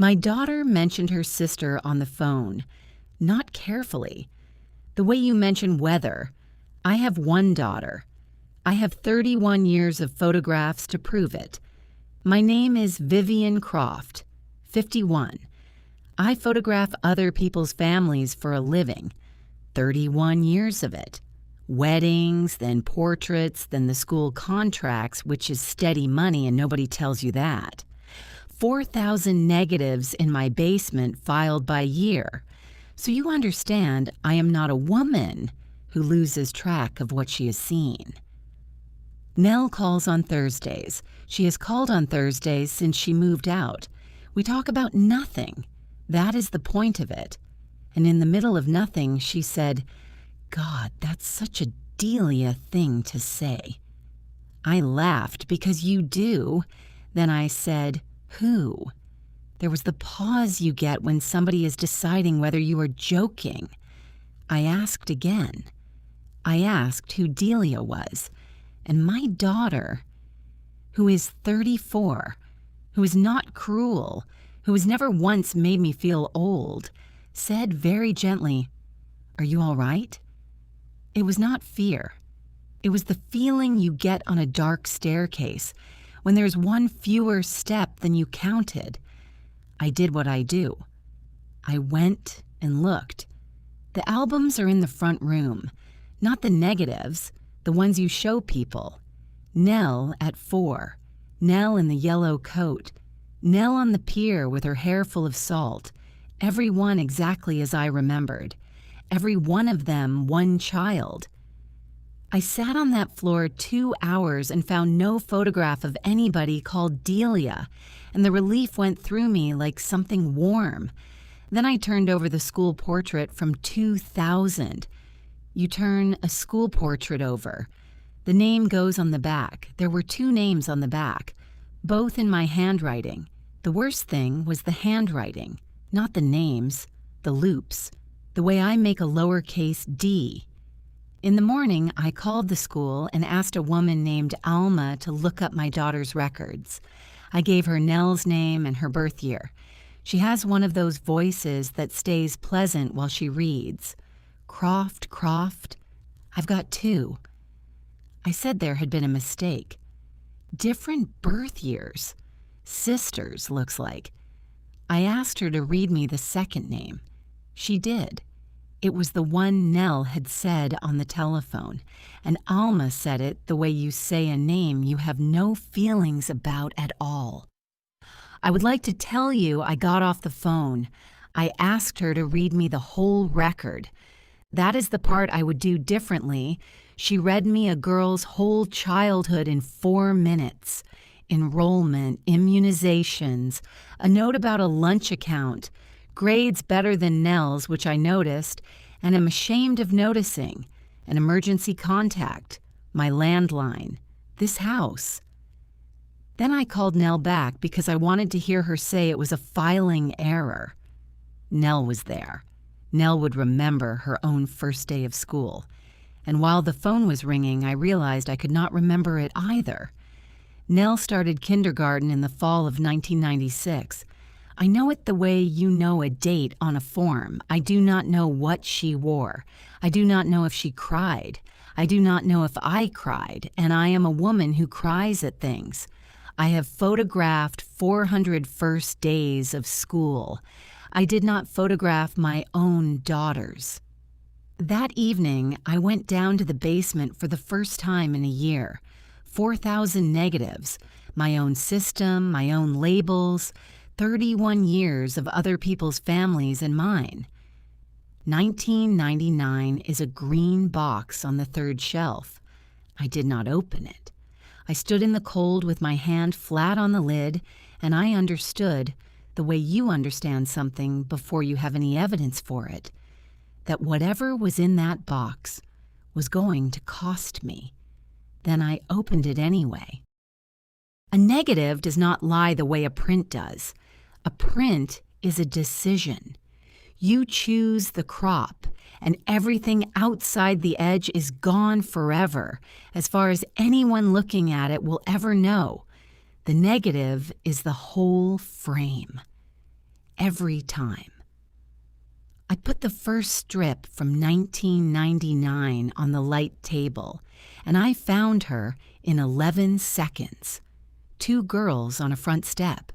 My daughter mentioned her sister on the phone, not carefully. The way you mention weather. I have one daughter. I have 31 years of photographs to prove it. My name is Vivian Croft, 51. I photograph other people's families for a living. 31 years of it. Weddings, then portraits, then the school contracts, which is steady money and nobody tells you that. 4,000 negatives in my basement filed by year. So you understand I am not a woman who loses track of what she has seen. Nell calls on Thursdays. She has called on Thursdays since she moved out. We talk about nothing. That is the point of it. And in the middle of nothing, she said, "God, that's such a Delia thing to say." I laughed because you do. Then I said, "Who?" There was the pause you get when somebody is deciding whether you are joking. I asked again. I asked who Delia was. And my daughter, who is 34, who is not cruel, who has never once made me feel old, said very gently, "Are you all right?" It was not fear. It was the feeling you get on a dark staircase when there's one fewer step than you counted. I did what I do. I went and looked. The albums are in the front room, not the negatives, the ones you show people. Nell at 4, Nell in the yellow coat, Nell on the pier with her hair full of salt, every one exactly as I remembered, every one of them one child. I sat on that floor 2 hours and found no photograph of anybody called Delia, and the relief went through me like something warm. Then I turned over the school portrait from 2000. You turn a school portrait over. The name goes on the back. There were 2 names on the back, both in my handwriting. The worst thing was the handwriting, not the names, the loops, the way I make a lowercase d. In the morning, I called the school and asked a woman named Alma to look up my daughter's records. I gave her Nell's name and her birth year. She has one of those voices that stays pleasant while she reads. Croft, Croft. I've got 2. I said there had been a mistake. Different birth years. Sisters, looks like. I asked her to read me the second name. She did. It was the one Nell had said on the telephone, and Alma said it the way you say a name you have no feelings about at all. I would like to tell you I got off the phone. I asked her to read me the whole record. That is the part I would do differently. She read me a girl's whole childhood in 4 minutes. Enrollment, immunizations, a note about a lunch account, grades better than Nell's, which I noticed, and am ashamed of noticing, an emergency contact, my landline, this house. Then I called Nell back because I wanted to hear her say it was a filing error. Nell was there. Nell would remember her own first day of school. And while the phone was ringing, I realized I could not remember it either. Nell started kindergarten in the fall of 1996. I know it the way you know a date on a form. I do not know what she wore. I do not know if she cried. I do not know if I cried, and I am a woman who cries at things. I have photographed 400 first days of school. I did not photograph my own daughters. That evening, I went down to the basement for the first time in a year. 4,000 negatives, my own system, my own labels, 31 years of other people's families and mine. 1999 is a green box on the 3rd shelf. I did not open it. I stood in the cold with my hand flat on the lid, and I understood, the way you understand something before you have any evidence for it, that whatever was in that box was going to cost me. Then I opened it anyway. A negative does not lie the way a print does. A print is a decision. You choose the crop, and everything outside the edge is gone forever, as far as anyone looking at it will ever know. The negative is the whole frame. every time. I put the first strip from 1999 on the light table, and I found her in 11 seconds. 2 girls on a front step.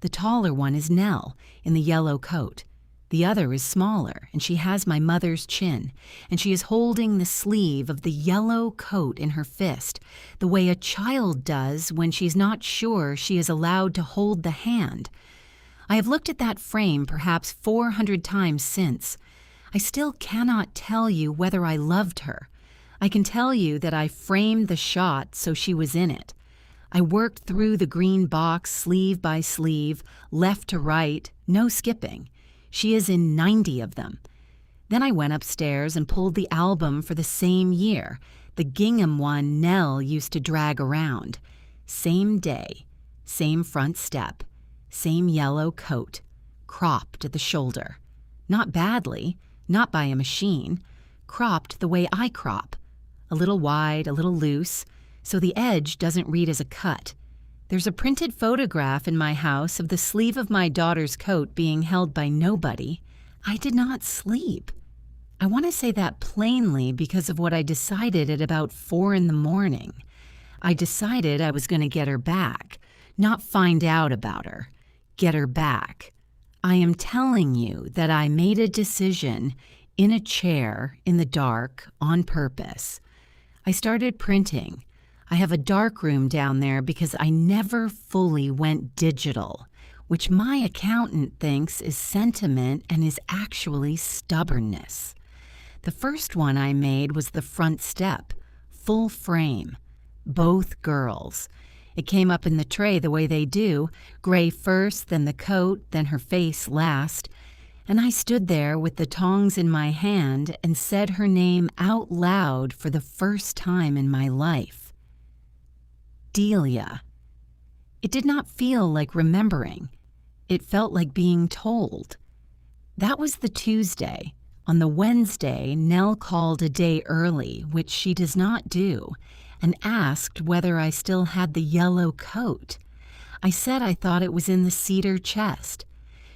The taller one is Nell in the yellow coat. The other is smaller, and she has my mother's chin, and she is holding the sleeve of the yellow coat in her fist, the way a child does when she's not sure she is allowed to hold the hand. I have looked at that frame perhaps 400 times since. I still cannot tell you whether I loved her. I can tell you that I framed the shot so she was in it. I worked through the green box sleeve by sleeve, left to right, no skipping. She is in 90 of them. Then I went upstairs and pulled the album for the same year, the gingham one Nell used to drag around. Same day, same front step, same yellow coat, cropped at the shoulder. Not badly, not by a machine, cropped the way I crop. A little wide, a little loose, so the edge doesn't read as a cut. There's a printed photograph in my house of the sleeve of my daughter's coat being held by nobody. I did not sleep. I want to say that plainly because of what I decided at about 4 in the morning. I decided I was going to get her back, not find out about her. Get her back. I am telling you that I made a decision in a chair in the dark on purpose. I started printing. I have a dark room down there because I never fully went digital, which my accountant thinks is sentiment and is actually stubbornness. The first one I made was the front step, full frame, both girls. It came up in the tray the way they do, gray first, then the coat, then her face last, and I stood there with the tongs in my hand and said her name out loud for the first time in my life. Delia. It did not feel like remembering. It felt like being told. That was the Tuesday. On the Wednesday, Nell called a day early, which she does not do, and asked whether I still had the yellow coat. I said I thought it was in the cedar chest.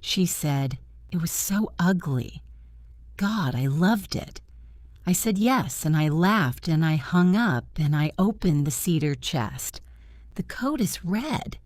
She said, "It was so ugly. God, I loved it." I said yes, and I laughed, and I hung up, and I opened the cedar chest. The coat is red.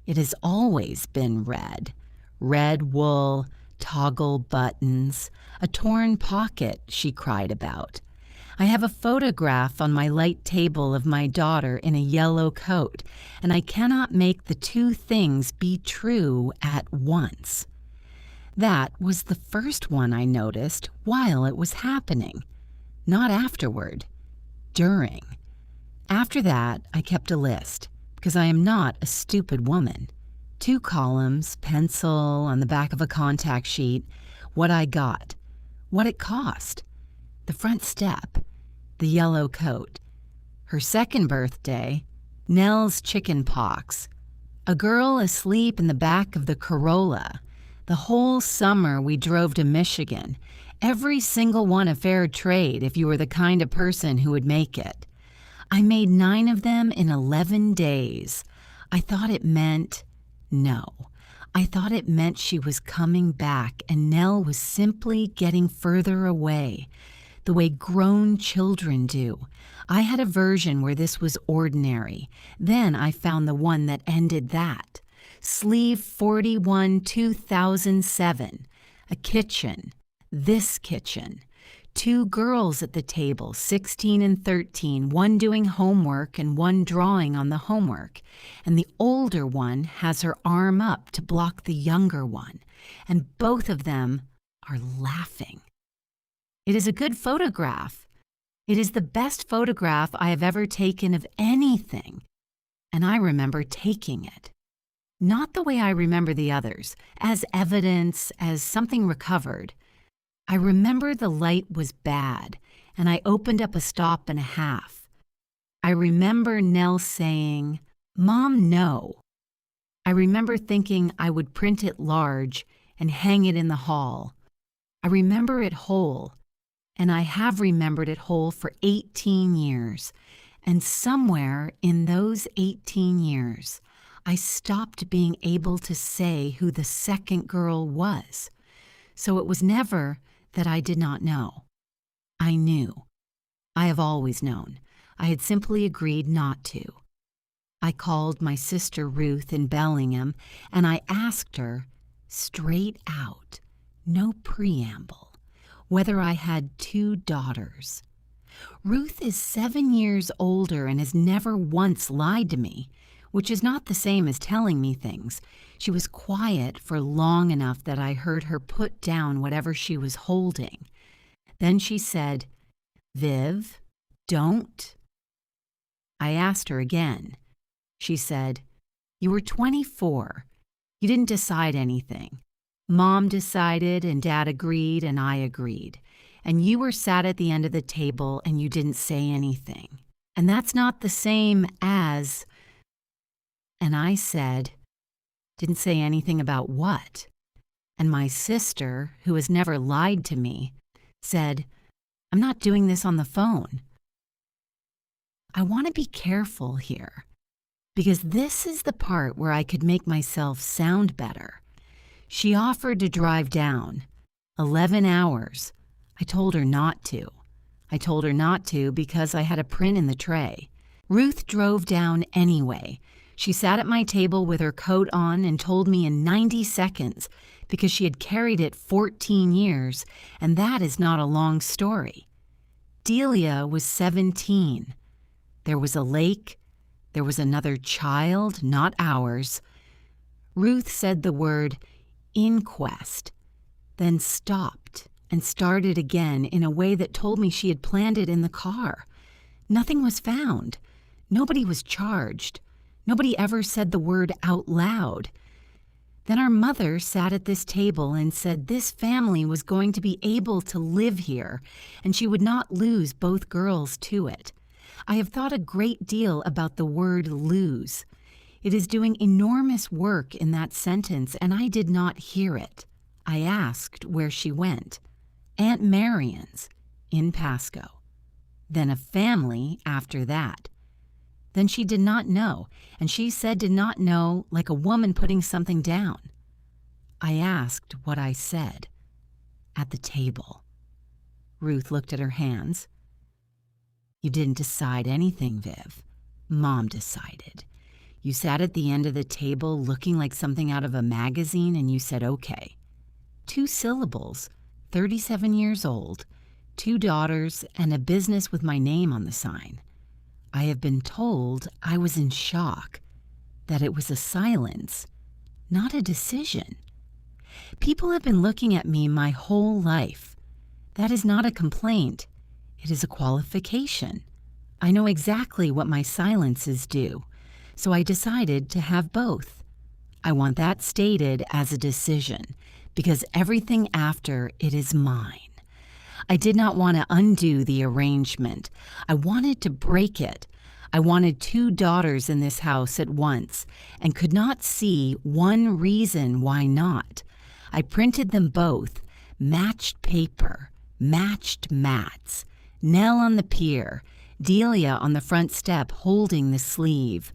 It has always been red. Red wool, toggle buttons, a torn pocket she cried about. I have a photograph on my light table of my daughter in a yellow coat, and I cannot make the two things be true at once. That was the first one I noticed while it was happening. Not afterward, during. After that, I kept a list, because I am not a stupid woman. 2 columns, pencil, on the back of a contact sheet, what I got, what it cost, the front step, the yellow coat, her second birthday, Nell's chicken pox, a girl asleep in the back of the Corolla. The whole summer we drove to Michigan, every single one a fair trade if you were the kind of person who would make it. I made 9 of them in 11 days. I thought it meant no. I thought it meant she was coming back and Nell was simply getting further away, the way grown children do. I had a version where this was ordinary. Then I found the one that ended that. Sleeve 41, 2007. A kitchen. This kitchen. 2 girls at the table, 16 and 13, one doing homework and one drawing on the homework. And the older one has her arm up to block the younger one. And both of them are laughing. It is a good photograph. It is the best photograph I have ever taken of anything. And I remember taking it. Not the way I remember the others, as evidence, as something recovered. I remember the light was bad, and I opened up a stop and a half. I remember Nell saying, "Mom, no." I remember thinking I would print it large and hang it in the hall. I remember it whole, and I have remembered it whole for 18 years. And somewhere in those 18 years, I stopped being able to say who the second girl was. So it was never that I did not know. I knew. I have always known. I had simply agreed not to. I called my sister Ruth in Bellingham, and I asked her, straight out, no preamble, whether I had 2 daughters. Ruth is 7 years older and has never once lied to me, which is not the same as telling me things. She was quiet for long enough that I heard her put down whatever she was holding. Then she said, "Viv, don't." I asked her again. She said, "You were 24. You didn't decide anything. Mom decided and Dad agreed and I agreed. And you were sat at the end of the table and you didn't say anything. And that's not the same as..." And I said, "Didn't say anything about what?" And my sister, who has never lied to me, said, "I'm not doing this on the phone." I want to be careful here, because this is the part where I could make myself sound better. She offered to drive down. 11 hours. I told her not to. I told her not to because I had a print in the tray. Ruth drove down anyway. She sat at my table with her coat on and told me in 90 seconds because she had carried it 14 years, and that is not a long story. Delia was 17. There was a lake. There was another child, not ours. Ruth said the word inquest, then stopped and started again in a way that told me she had planned it in the car. Nothing was found. Nobody was charged. Nobody ever said the word out loud. Then our mother sat at this table and said this family was going to be able to live here, and she would not lose both girls to it. I have thought a great deal about the word lose. It is doing enormous work in that sentence, and I did not hear it. I asked where she went. Aunt Marion's, in Pasco. Then a family after that. Then she did not know, and she said did not know like a woman putting something down. I asked what I said. At the table. Ruth looked at her hands. "You didn't decide anything, Viv. Mom decided. You sat at the end of the table looking like something out of a magazine and you said okay. 2 syllables, 37 years old, 2 daughters, and a business with my name on the sign. I have been told I was in shock, that it was a silence, not a decision. People have been looking at me my whole life. That is not a complaint. It is a qualification. I know exactly what my silences do, so I decided to have both. I want that stated as a decision, because everything after it is mine. I did not want to undo the arrangement. I wanted to break it. I wanted 2 daughters in this house at once and could not see one reason why not. I printed them both, matched paper, matched mats, Nell on the pier, Delia on the front step holding the sleeve.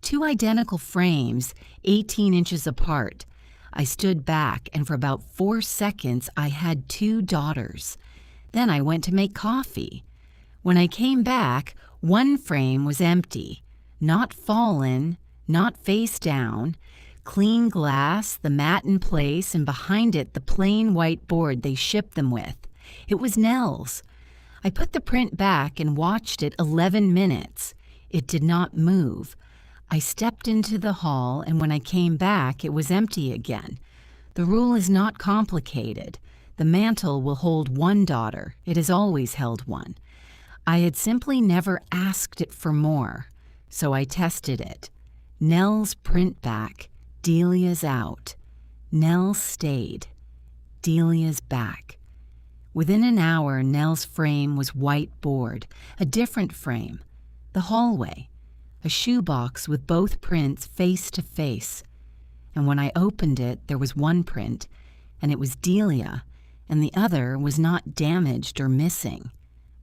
2 identical frames, 18 inches apart. I stood back, and for about 4 seconds I had 2 daughters. Then I went to make coffee. When I came back, one frame was empty, not fallen, not face down, clean glass, the mat in place, and behind it the plain white board they shipped them with. It was Nell's. I put the print back and watched it 11 minutes. It did not move. I stepped into the hall, and when I came back, it was empty again. The rule is not complicated. The mantle will hold 1 daughter. It has always held 1. I had simply never asked it for more, so I tested it. Nell's print back, Delia's out. Nell stayed. Delia's back. Within an hour, Nell's frame was white board, a different frame, the hallway, a shoebox with both prints face to face. And when I opened it, there was one print, and it was Delia, and the other was not damaged or missing.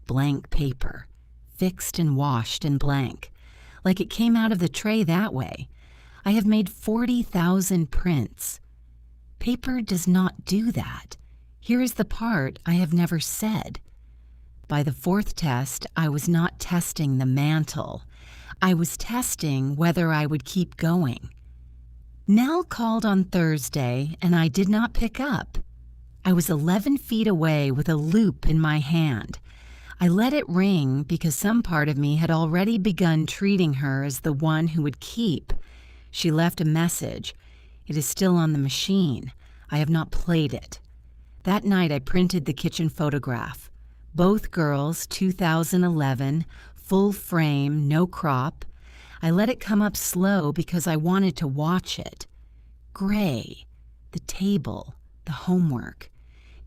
Blank paper, fixed and washed and blank, like it came out of the tray that way. I have made 40,000 prints. Paper does not do that. Here is the part I have never said. By the fourth test, I was not testing the mantle. I was testing whether I would keep going. Nell called on Thursday, and I did not pick up. I was 11 feet away with a loop in my hand. I let it ring because some part of me had already begun treating her as the one who would keep. She left a message. It is still on the machine. I have not played it. That night I printed the kitchen photograph. Both girls, 2011, full frame, no crop. I let it come up slow because I wanted to watch it. Gray, the table, the homework.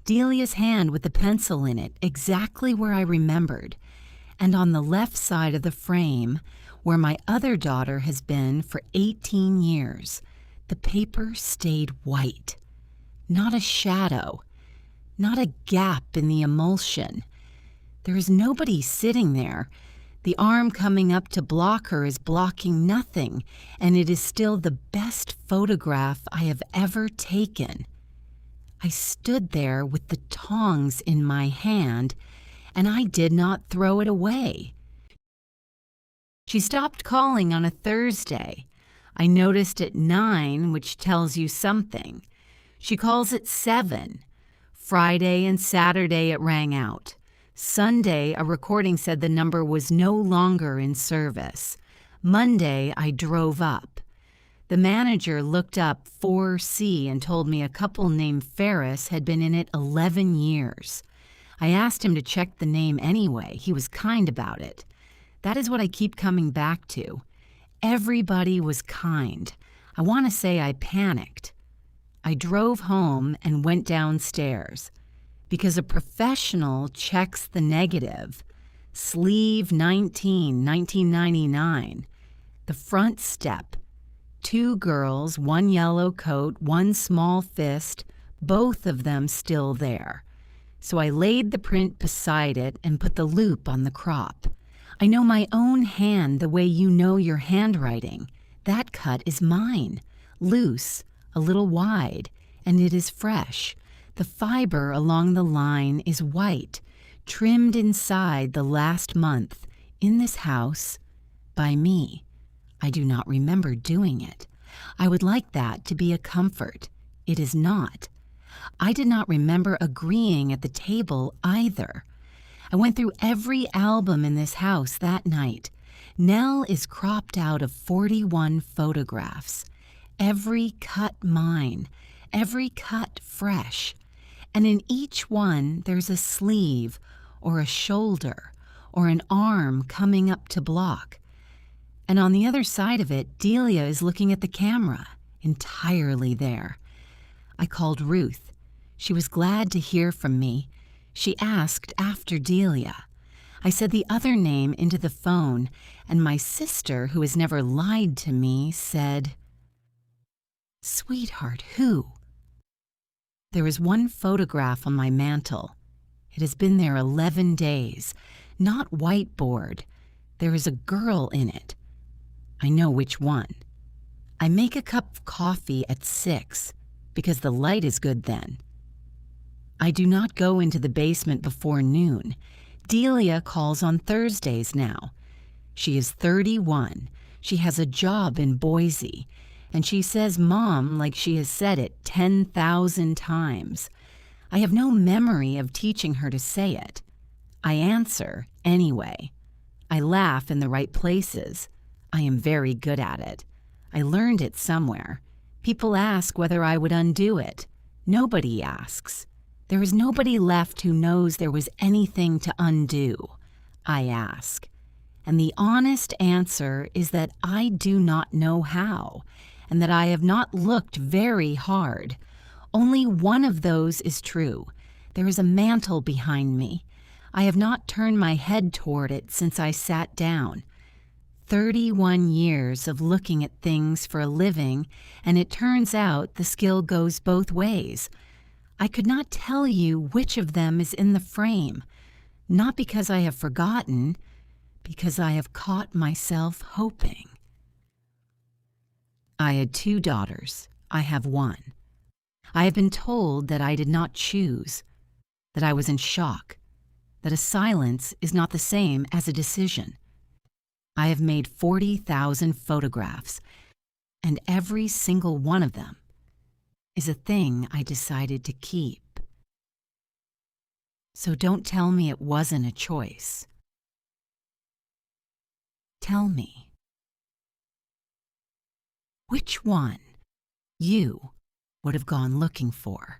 Delia's hand with the pencil in it, exactly where I remembered. And on the left side of the frame, where my other daughter has been for 18 years, the paper stayed white. Not a shadow, not a gap in the emulsion. There is nobody sitting there. The arm coming up to block her is blocking nothing, and it is still the best photograph I have ever taken. I stood there with the tongs in my hand, and I did not throw it away. She stopped calling on a Thursday. I noticed at 9, which tells you something. She calls at 7. Friday and Saturday it rang out. Sunday, a recording said the number was no longer in service. Monday, I drove up. The manager looked up 4C and told me a couple named Ferris had been in it 11 years. I asked him to check the name anyway. He was kind about it. That is what I keep coming back to. Everybody was kind. I want to say I panicked. I drove home and went downstairs because a professional checks the negative. Sleeve 19, 1999. The front step. 2 girls, 1 yellow coat, 1 small fist, both of them still there. So I laid the print beside it and put the loop on the crop. I know my own hand the way you know your handwriting. That cut is mine, loose, a little wide, and it is fresh. The fiber along the line is white, trimmed inside the last month, in this house, by me. I do not remember doing it. I would like that to be a comfort. It is not. I did not remember agreeing at the table either. I went through every album in this house that night. Nell is cropped out of 41 photographs. Every cut mine, every cut fresh. And in each one there's a sleeve or a shoulder or an arm coming up to block. And on the other side of it, Delia is looking at the camera, entirely there. I called Ruth. She was glad to hear from me. She asked after Delia. I said the other name into the phone, and my sister, who has never lied to me, said, "Sweetheart, who?" There is one photograph on my mantel. It has been there 11 days. Not whiteboard. There is a girl in it. I know which one. I make a cup of coffee at 6 because the light is good then. I do not go into the basement before noon. Delia calls on Thursdays now. She is 31. She has a job in Boise. And she says Mom like she has said it 10,000 times. I have no memory of teaching her to say it. I answer anyway. I laugh in the right places. I am very good at it. I learned it somewhere. People ask whether I would undo it. Nobody asks. There is nobody left who knows there was anything to undo. I ask. And the honest answer is that I do not know how, and that I have not looked very hard. Only one of those is true. There is a mantle behind me. I have not turned my head toward it since I sat down. 31 years of looking at things for a living, and it turns out the skill goes both ways. I could not tell you which of them is in the frame, not because I have forgotten, because I have caught myself hoping. I had 2 daughters. I have 1. I have been told that I did not choose, that I was in shock, that a silence is not the same as a decision. I have made 40,000 photographs, and every single one of them is a thing I decided to keep. So don't tell me it wasn't a choice. Tell me, which one you would have gone looking for?